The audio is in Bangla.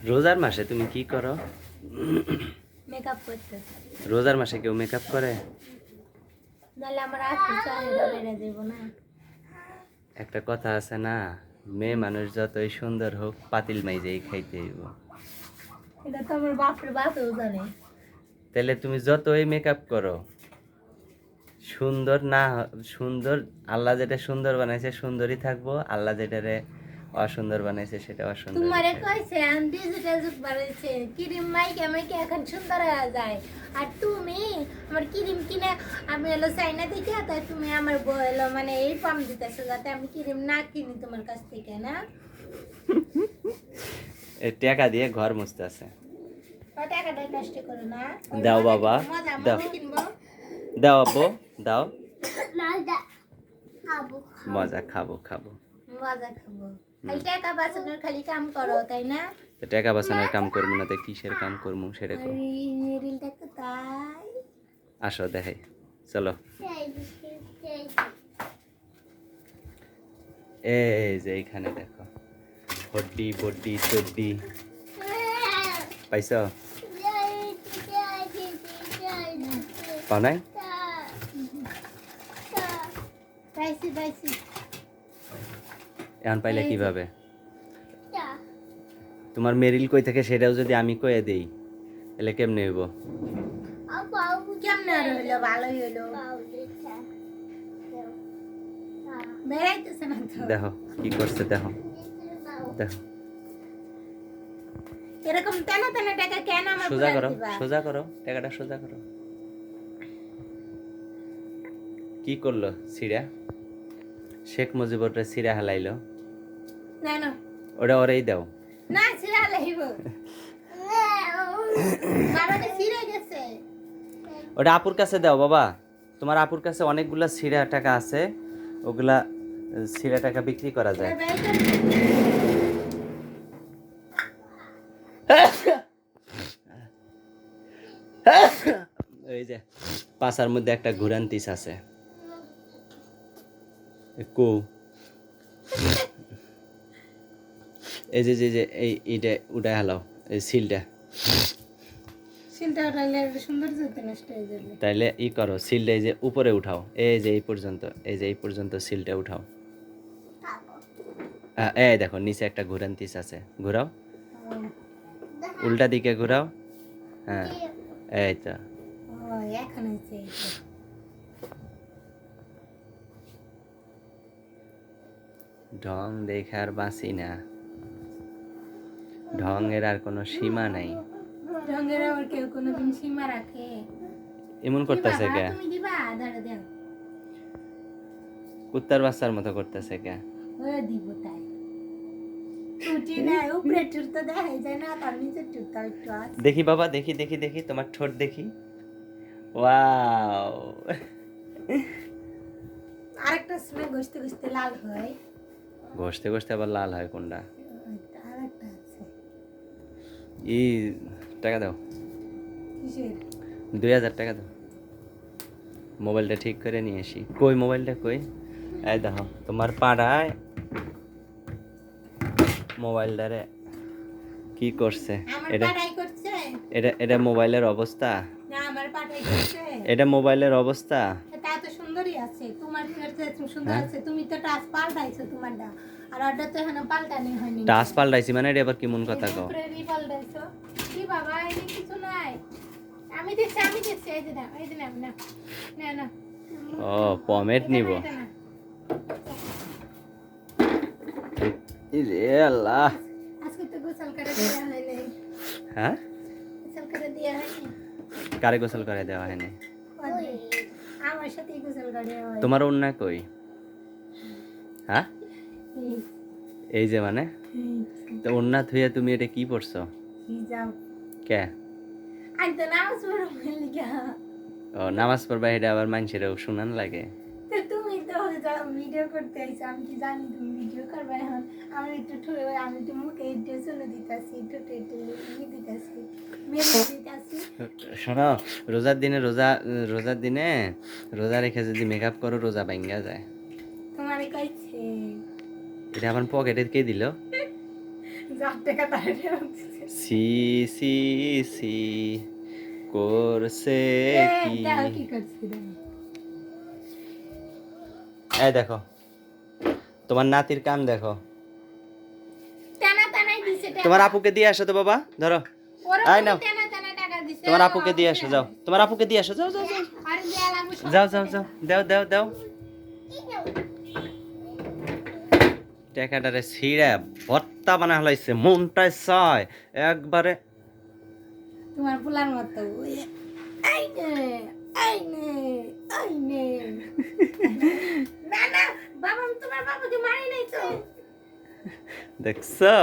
রোজার মাসে তুমি কি করো? মেকআপ করতে রোজার মাসে কেউ মেকআপ করে? নাহলে আমার আসল চেহারা বেড়ে যাবো না। একটা কথা আছে না, মেয়ে মানুষ যতই সুন্দর হোক পাতিল মাইজেই খাইতে হইব। এটা তো আমার বাপের বাপেও জানে। তাহলে তুমি যতই মেকআপ করো, সুন্দর না সুন্দর, আল্লাহ যেটা সুন্দর বানাইছে সুন্দরই থাকবো, আল্লাহ যেটারে অসুন্দর বানাইছে সেটা অসুন্দর। তোমারে কইছে আমি ডিজিটাল যুগ বানাইছে ক্রিম মাইকে মাইকে এখন সুন্দর হয়ে যায়। আর তুমি আমার ক্রিম কিনে আমি হলো চাইনা থেকে, তাই তুমি আমার হলো মানে এই পাম দিতেছো যাতে আমি ক্রিম না কিনি তোমার কাছ থেকে না। এই টাকা দিয়ে ঘর মুছতে আছে। টাকাটা নষ্ট করো না। দাও বাবা, দাও দাও আব্বু, দাও। মজা খাবো খাবো। মজা খাবো। খালি টাকা বাঁচানোর খালি কাম করো তাই না? তো টাকা বাঁচানোর কাম করবো না তো কিসের কাম করবো সেটা করো। রিলটা তো তাই। আসো দেখাই, চলো। এই যে এইখানে দেখো, হড্ডি বড্ডি চড্ডি পাইছ? পাও নাই? পাইছি পাইছি। এখন পাইলে কিভাবে? তোমার মেরিল কই থাকে সেটাও যদি আমি কয়ে দেই তাহলে কেমনে হইব? কেমনে আর হইলো? ভালোই হইলো। বেড়াইতেছে না তো। দেখো কি করছে, দেখো দেখো। এরকম তেনা তেনা টাকা কেন আমার সোজা করো, দিবা? সোজা করো, টাকাটা সোজা করো। কি করলো সিরা? শেখ মুজিবুররে সিরা হালাইলো। না না ওটা ওরেই দাও। না ছিড়া লাইব। বাবাটা ছিড়ে গেছে। ওটা আপুর কাছে দাও বাবা, তোমার আপুর কাছে অনেকগুলা সিরা টাকা আছে, ওগুলা সিরা টাকা বিক্রি করা যায়। এই যে পাশার মধ্যে একটা ঘুরান্তিস আছে, কো এই যে যে যে এইটা উঠাই হালাও, এই সিলটা। সিলটা উঠাইলে সুন্দর যেতে নষ্ট হয়ে যাবে। তাইলে ই করো, সিলটা এই যে উপরে উঠাও, এই যে এই পর্যন্ত, এই যে এই পর্যন্ত সিলটা উঠাও। এই দেখো নিচে একটা ঘুরান্তিস আছে, ঘুরাও, উল্টা দিকে ঘুরাও। হ্যাঁ এই তো। ও এখন হচ্ছে ঢং দেখে আর বাঁচি না, ঢঙের আর কোনো সীমা নাই। রঙের আবার কেউ কোনোদিন সীমা রাখে? এমন করতেছে কে? তুমি দিবা ধরে দাও। কুত্তার বাচ্চার মতো করতেছে কে? ও দিব তাই। টুটি না উপরে টুট তো দেখাই যায় না, তার নিচে টুট তার একটু আছে। দেখি বাবা, দেখি দেখি দেখি তোমার ঠোঁট দেখি। ওয়াও, আরেকটা সময় ঘষতে ঘষতে লাল হয়। ঘষতে ঘষতে আবার লাল হয় কোনটা? আরেকটা আছে। ই টাকা দাও, কিসের? 2000 টাকা দাও, মোবাইলটা ঠিক করে নিয়ে আসি। কই মোবাইলটা কই? এই দেখো তোমার পাড়ায় মোবাইলটারে কি করছে আমার এটা? পাড়াই করছে? এটা এটা মোবাইলের অবস্থা, না আমার পাড়াই করছে। এটা মোবাইলের অবস্থা। তা তো সুন্দরই আছে, তোমার কাছে সুন্দর আছে। তুমি তো টাচ পাল্টাইছো তোমারটা, আর ওটা তো এখনো পাল্টানি হয়নি। টাচ পাল্টাইছি মানে এটা আবার কেমন কথা কও? টেম্পোরারি পাল্টাইছো কি বাবা? এই কিছু নাই, আমি দিচ্ছি এই যে নাও, এই যে নাও, না না না। ও পমেট নিব? এটা না। ইরে আল্লাহ, আজকে তো গোসল করে দেওয়া হয়নি। হ্যাঁ গোসল করে দেওয়া হয়নি। কারে গোসল করে দেওয়া হয়নি? আমার সাথে গোসল করে দেওয়া হয়। তোমার অন্য কই? হ্যাঁ এই যে মানে তো অন্য থুয়ে তুমি এটা কি পড়ছো? হিজাব। কে? আমি তো নামাজ পড়ো লিখা। ও নামাজ পড়বা, এটা আবার মানুষেরও শুনান লাগে। তো তুমি তো যাও ভিডিও করতে আইছো, আমি কি জানি তুমি ভিডিও করবে এখন? আমি একটু মুখে একটু চলে দিতেছি, ঠোঁটে একটু দিতেছি, মেরে দিতেছি। শোনো, রোজার দিনে রোজা রেখে যদি মেকআপ করো রোজা ভাঙ্গা যায়। তোমার কইছে এটা আমার পকেটে কে দিল? যার টাকা তার ফেরত দিছে। সি সি সি করছে কি দাও কি করছি রে? এই দেখো তোমার নাতির কাম দেখো। টানা টানাই দিছে টাকা। তোমার আপুকে দিয়ে আসো তো বাবা, ধরো। ওরা আয় নাও। টানা টানা টাকা দিছে। তোমার আপুকে দিয়ে আসো, যাও। তোমার আপুকে দিয়ে আসো, যাও যাও যাও আর দেয়া লাগবে সব। যাও যাও যাও, দাও দাও দাও। টাকাটারে ছিঁড়ে ভর্তা বানা হলাইছে, মনটায় চায় একবারে। তোমার পোলার মতো ওই আইনে আইনে আইনে। না না বাবা, তোমার বাবাকে মারি নাই তো। দেখছো